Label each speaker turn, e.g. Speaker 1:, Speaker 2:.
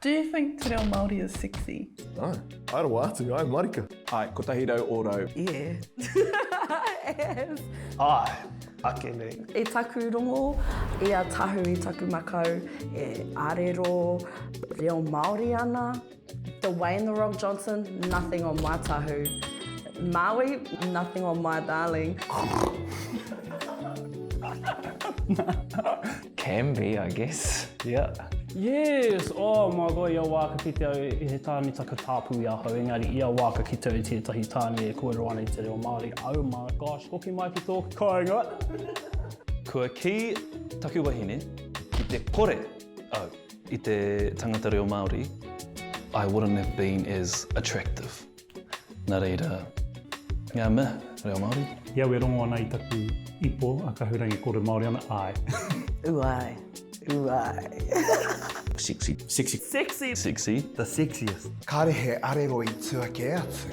Speaker 1: Do you think te reo Māori is sexy?
Speaker 2: No, aroa atu, ai marika.
Speaker 3: Ai, ko tahi rau oro.
Speaker 1: Yeah. Yes.
Speaker 4: Ai, ake nei.
Speaker 1: E taku rongo, e a tahu i taku makau, e arero, reo Māori ana. Dwayne The Rock Johnson, nothing on my tahu. Maui, nothing on my darling.
Speaker 5: Can be, I guess. Yeah.
Speaker 4: Yes, oh my god, ia wāka ki te au i he tāne taka tāpu i aho, engari ia wāka ki te au tētahi tāne e kua roana i te reo Māori. Oh my gosh, hoki mai ki tō kāinga.
Speaker 6: Kua ki taku wahine, ki te kore au i te tangata reo Māori, I wouldn't have been as attractive. Nā reira, ngā me, reo Māori.
Speaker 4: Ia we rongo ana i taku ipo, a ka hurangi kore Māori ana, ai.
Speaker 1: Uai, uai.
Speaker 6: Sexy.
Speaker 3: Sexy.
Speaker 1: Sexy.
Speaker 6: Sexy.
Speaker 3: The sexiest.
Speaker 2: Kāre he arero i tuake atu.